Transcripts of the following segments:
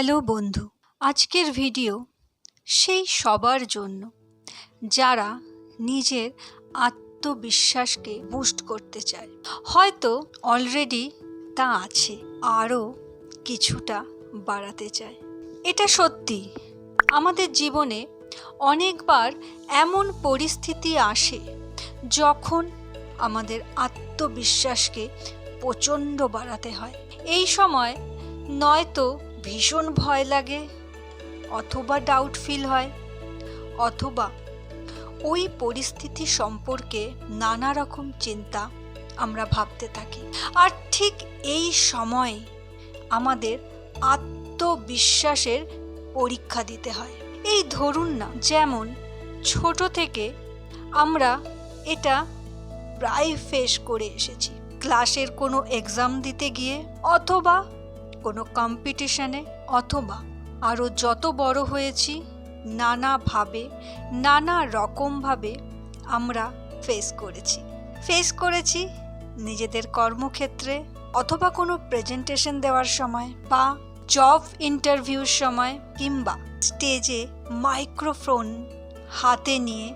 Hello বন্ধু, আজকের video সেই সবার জন্য যারা নিজের আত্মবিশ্বাসকে বুস্ট করতে চায়। হয়তো অলরেডি তা আছে, আরও কিছুটা বাড়াতে চায়। এটা সত্যি, আমাদের জীবনে অনেকবার এমন পরিস্থিতি আসে যখন আমাদের আত্মবিশ্বাসকে প্রচণ্ড বাড়াতে হয়। এই সময় নয়তো ভীষণ ভয় লাগে, অথবা ডাউট ফিল হয়, অথবা ওই পরিস্থিতি সম্পর্কে নানা রকম চিন্তা আমরা ভাবতে থাকি। আর ঠিক এই সময় আমাদের আত্মবিশ্বাসের পরীক্ষা দিতে হয়। এই ধরুন না, যেমন ছোট থেকে আমরা এটা প্রায় ফেস করে এসেছি। ক্লাসের কোনো এক্সাম দিতে গিয়ে, অথবা কোনো কম্পিটিশনে, অথবা আরও যত বড় হয়েছি নানাভাবে, নানা রকমভাবে আমরা ফেস করেছি নিজেদের কর্মক্ষেত্রে, অথবা কোনো প্রেজেন্টেশন দেওয়ার সময়, বা জব ইন্টারভিউর সময়, কিংবা স্টেজে মাইক্রোফোন হাতে নিয়ে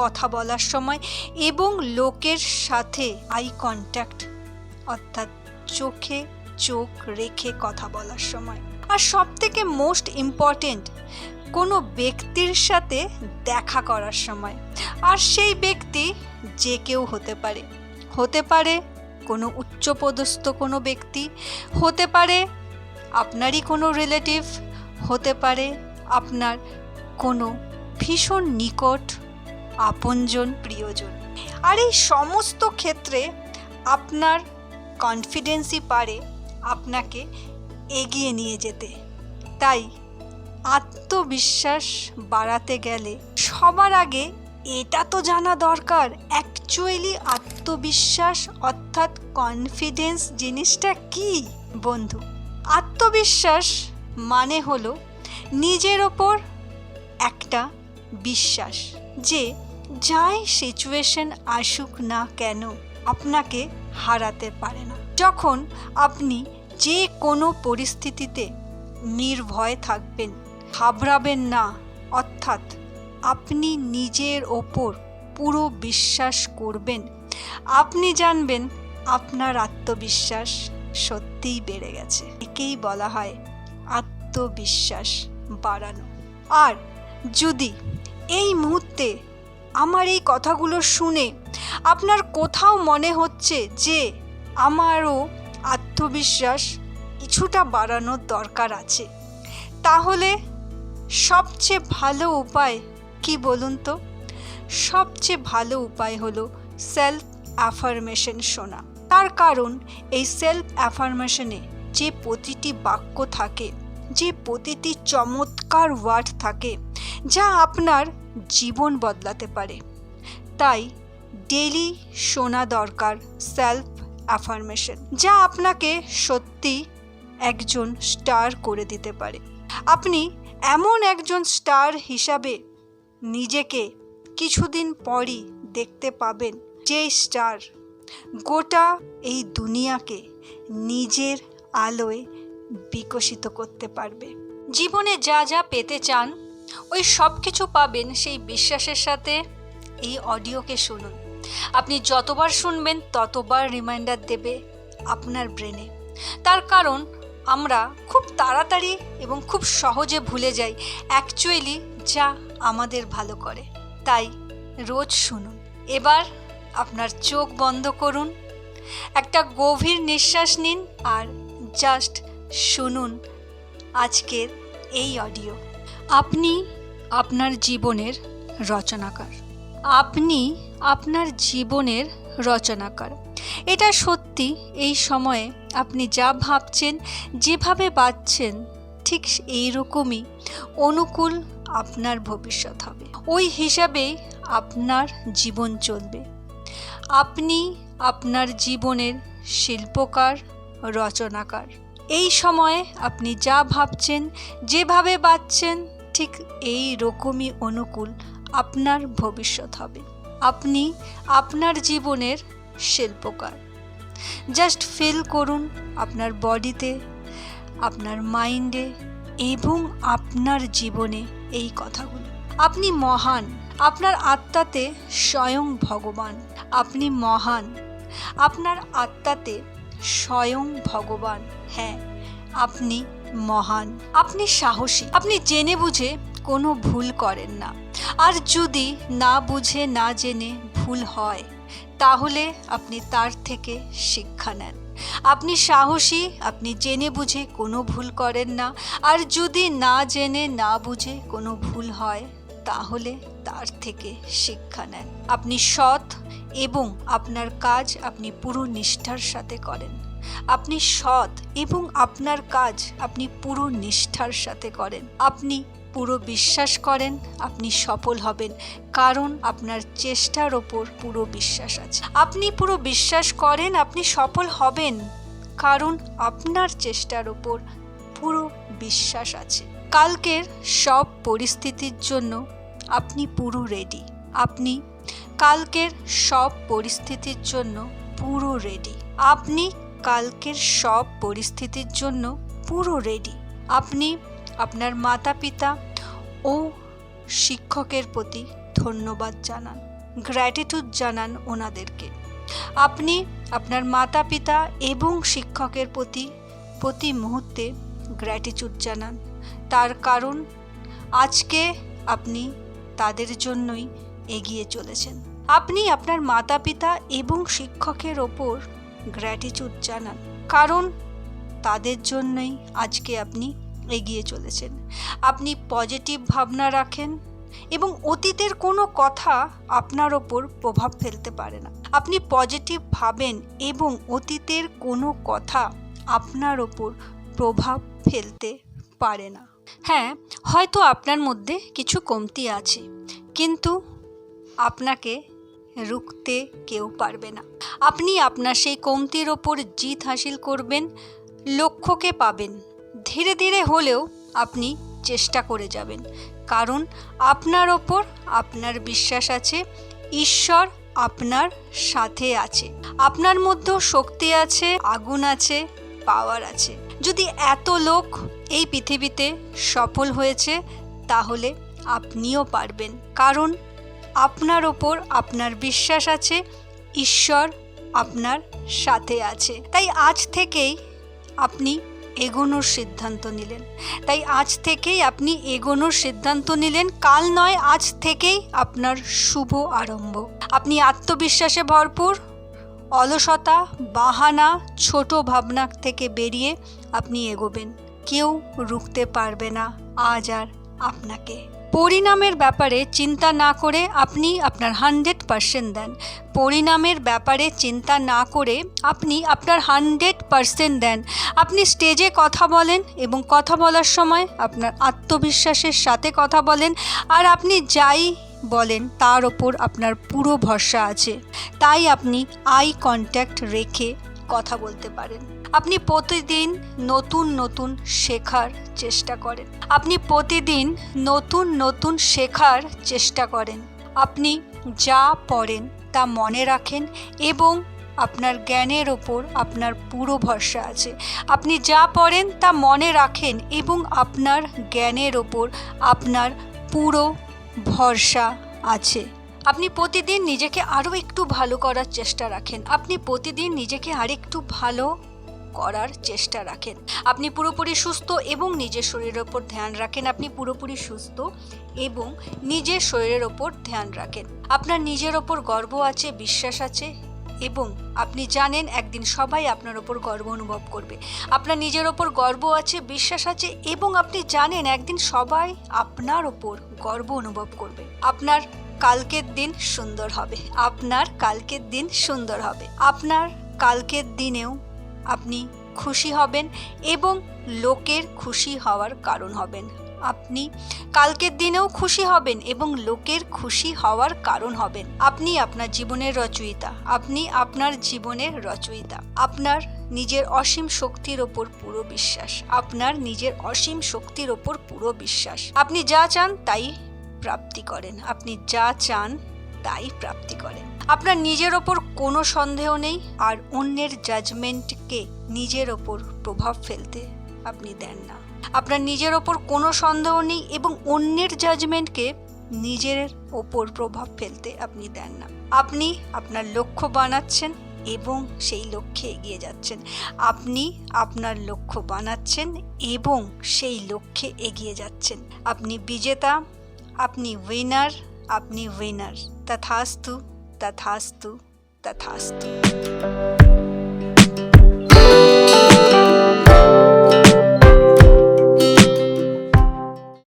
কথা বলার সময়, এবং লোকের সাথে আই কন্ট্যাক্ট অর্থাৎ চোখে চোখ রেখে কথা বলার সময়। আর সবথেকে মোস্ট ইম্পর্টেন্ট, কোনো ব্যক্তির সাথে দেখা করার সময়। আর সেই ব্যক্তি যে কেউ হতে পারে কোনো উচ্চপদস্থ কোনো ব্যক্তি, হতে পারে আপনারই কোনো রিলেটিভ, হতে পারে আপনার কোনো ভীষণ নিকট আপনজন, প্রিয়জন। আর এই সমস্ত ক্ষেত্রে আপনার কনফিডেন্সই পারে আপনাকে এগিয়ে নিয়ে যেতে। তাই আত্মবিশ্বাস বাড়াতে গেলে সবার আগে এটা তো জানা দরকার, অ্যাকচুয়ালি আত্মবিশ্বাস অর্থাৎ কনফিডেন্স জিনিসটা কি। বন্ধু, আত্মবিশ্বাস মানে হলো নিজের ওপর একটা বিশ্বাস যে যাই সিচুয়েশন আসুক না কেন আপনাকে হারাতে পারে না। যখন আপনি যে কোনো পরিস্থিতিতে নির্ভয় থাকবেন, ঘাবড়াবেন না, অর্থাৎ আপনি নিজের ওপর পুরো বিশ্বাস করবেন, আপনি জানবেন আপনার আত্মবিশ্বাস সত্যিই বেড়ে গেছে। একেই বলা হয় আত্মবিশ্বাস বাড়ানো। আর যদি এই মুহূর্তে আমার এই কথাগুলো শুনে আপনার কোথাও মনে হচ্ছে যে আমারও আত্মবিশ্বাস কিছুটা বাড়ানোর দরকার আছে, তাহলে সবচেয়ে ভালো উপায় কি বলুন তো? সবচেয়ে ভালো উপায় হলো সেলফ অ্যাফার্মেশন শোনা। তার কারণ এই সেলফ অ্যাফার্মেশনে যে প্রতিটি বাক্য থাকে, যে প্রতিটি চমৎকার ওয়ার্ড থাকে, যা আপনার জীবন বদলাতে পারে। তাই ডেইলি শোনা দরকার সেলফ অ্যাফার্মেশন, যা আপনাকে সত্যি একজন স্টার করে দিতে পারে। আপনি এমন একজন স্টার হিসাবে নিজেকে কিছুদিন পরই দেখতে পাবেন, যে স্টার গোটা এই দুনিয়াকে নিজের আলোয় বিকশিত করতে পারবে। জীবনে যা যা পেতে চান ওই সব কিছু পাবেন সেই বিশ্বাসের সাথে এই অডিওকে শুনুন। আপনি যতবার শুনবেন ততবার রিমাইন্ডার দেবে আপনার ব্রেনে। তার কারণ আমরা খুব তাড়াতাড়ি এবং খুব সহজে ভুলে যাই অ্যাকচুয়ালি যা আমাদের ভালো করে। তাই রোজ শুনুন। এবার আপনার চোখ বন্ধ করুন, একটা গভীর নিঃশ্বাস নিন, আর জাস্ট শুনুন আজকের এই অডিও। আপনি আপনার জীবনের রচনাকার। আপনি আপনার জীবনের রচনাকার। এটা সত্যি। এই সময়ে আপনি যা ভাবছেন, যেভাবে বাঁচছেন, ঠিক এইরকমই অনুকূল আপনার ভবিষ্যৎ হবে। ওই হিসাবেই আপনার জীবন চলবে। আপনি আপনার জীবনের শিল্পকার, রচনাকার। এই সময়ে আপনি যা ভাবছেন, যেভাবে বাঁচছেন, ঠিক এই রকমই অনুকূল আপনার ভবিষ্যৎ হবে। আপনি আপনার জীবনের শিল্পকার। জাস্ট ফিল করুন আপনার বডিতে, আপনার মাইন্ডে এবং আপনার জীবনে এই কথাগুলো। আপনি মহান, আপনার আত্মাতে স্বয়ং ভগবান। আপনি মহান, আপনার আত্মাতে স্বয়ং ভগবান। হ্যাঁ, আপনি মহান, আপনি সাহসী, আপনি জেনে বুঝে কোনো ভুল করেন না। আর যদি না বুঝে না জেনে ভুল হয় তাহলে আপনি তার থেকে শিক্ষা নেন। আপনি সাহসী, আপনি জেনে বুঝে কোনো ভুল করেন না। আর যদি না জেনে না বুঝে কোনো ভুল হয় তাহলে তার থেকে শিক্ষা নেন। আপনি সৎ এবং আপনার কাজ আপনি পুরো নিষ্ঠার সাথে করেন। আপনি সৎ এবং আপনার কাজ আপনি পুরো নিষ্ঠার সাথে করেন। আপনি পুরো বিশ্বাস করেন আপনি সফল হবেন, কারণ আপনার চেষ্টার ওপর পুরো বিশ্বাস আছে। আপনি পুরো বিশ্বাস করেন আপনি সফল হবেন, কারণ আপনার চেষ্টার ওপর পুরো বিশ্বাস আছে। কালকের সব পরিস্থিতির জন্য আপনি পুরো রেডি। আপনি কালকের সব পরিস্থিতির জন্য পুরো রেডি। আপনি কালকের সব পরিস্থিতির জন্য পুরো রেডি। আপনি আপনার মাতা পিতা ও শিক্ষকের প্রতি ধন্যবাদ জানান, গ্র্যাটিটিউড জানান ওনাদেরকে। আপনি আপনার মাতা পিতা এবং শিক্ষকের প্রতি মুহূর্তে গ্র্যাটিটিউড জানান, তার কারণ আজকে আপনি তাদের জন্যই এগিয়ে চলেছেন। আপনি আপনার মাতা পিতা এবং শিক্ষকের ওপর গ্র্যাটিটিউড জানান, কারণ তাদের জন্যই আজকে আপনি এগিয়ে চলেছেন। আপনি পজিটিভ ভাবনা রাখেন এবং অতীতের কোনো কথা আপনার ওপর প্রভাব ফেলতে পারে না। আপনি পজিটিভ ভাবেন এবং অতীতের কোনো কথা আপনার ওপর প্রভাব ফেলতে পারে না। হ্যাঁ, হয়তো আপনার মধ্যে কিছু কমতি আছে, কিন্তু আপনাকে রুখতে কেউ পারবে না। আপনি আপনার সেই কমতির ওপর জিত হাসিল করবেন, লক্ষ্যকে পাবেন। ধীরে ধীরে হলেও আপনি চেষ্টা করে যাবেন, কারণ আপনার ওপর আপনার বিশ্বাস আছে। ঈশ্বর আপনার সাথে আছে। আপনার মধ্যেও শক্তি আছে, আগুন আছে, পাওয়ার আছে। যদি এত লোক এই পৃথিবীতে সফল হয়েছে তাহলে আপনিও পারবেন, কারণ আপনার ওপর আপনার বিশ্বাস আছে। ঈশ্বর আপনার সাথে আছে। তাই আজ থেকেই আপনি এগোনোর সিদ্ধান্ত নিলেন। কাল নয়, আজ থেকেই আপনার শুভ আরম্ভ। আপনি আত্মবিশ্বাসে ভরপুর। অলসতা, বাহানা, ছোট ভাবনা থেকে বেরিয়ে আপনি এগোবেন। কেউ রুখতে পারবে না আজ আর আপনাকে। পরিণামের ব্যাপারে চিন্তা না করে আপনি আপনার 100% দেন। পরিণামের ব্যাপারে চিন্তা না করে আপনি আপনার 100% দেন। আপনি স্টেজে কথা বলেন এবং কথা বলার সময় আপনার আত্মবিশ্বাসের সাথে কথা বলেন, আর আপনি যাই বলেন তার ওপর আপনার পুরো ভরসা আছে। তাই আপনি আই কন্ট্যাক্ট রেখে কথা বলতে পারেন। আপনি প্রতিদিন নতুন নতুন শেখার চেষ্টা করেন। আপনি যা পড়েন তা মনে রাখেন এবং আপনার জ্ঞানের ওপর আপনার পুরো ভরসা আছে। আপনি যা পড়েন তা মনে রাখেন এবং আপনার জ্ঞানের ওপর আপনার পুরো ভরসা আছে। আপনি প্রতিদিন নিজেকে আরও একটু ভালো করার চেষ্টা রাখেন। আপনি পুরোপুরি সুস্থ এবং নিজের শরীরের ওপর ধ্যান রাখেন। আপনার নিজের ওপর গর্ব আছে, বিশ্বাস আছে এবং আপনি জানেন একদিন সবাই আপনার ওপর গর্ব অনুভব করবে। আপনার নিজের ওপর গর্ব আছে, বিশ্বাস আছে এবং আপনি জানেন একদিন সবাই আপনার ওপর গর্ব অনুভব করবে। আপনার কালকের দিন সুন্দর হবে। আপনার কালকের দিনেও আপনি খুশি হবেন এবং লোকের খুশি হওয়ার কারণ হবেন। আপনি কালকের দিনেও খুশি হবেন এবং লোকের খুশি হওয়ার কারণ হবেন। আপনি আপনার জীবনের রচয়িতা। আপনার নিজের অসীম শক্তির ওপর পুরো বিশ্বাস। আপনি যা চান তাই প্রাপ্তি করেন। আপনার নিজের ওপর কোনো সন্দেহ নেই, আর অন্যের জাজমেন্টকে নিজের ওপর প্রভাব ফেলতে আপনি দেন না। আপনার নিজের ওপর কোনো সন্দেহ নেই এবং অন্যের জাজমেন্টকে নিজের ওপর প্রভাব ফেলতে আপনি দেন না। আপনি আপনার লক্ষ্য বানাচ্ছেন এবং সেই লক্ষ্যে এগিয়ে যাচ্ছেন। আপনি আপনার লক্ষ্য বানাচ্ছেন এবং সেই লক্ষ্যে এগিয়ে যাচ্ছেন। আপনি বিজেতা, আপনি উইনার, আপনি উইনার। তথাস্তু, তথাস্তু, তথাস্তু।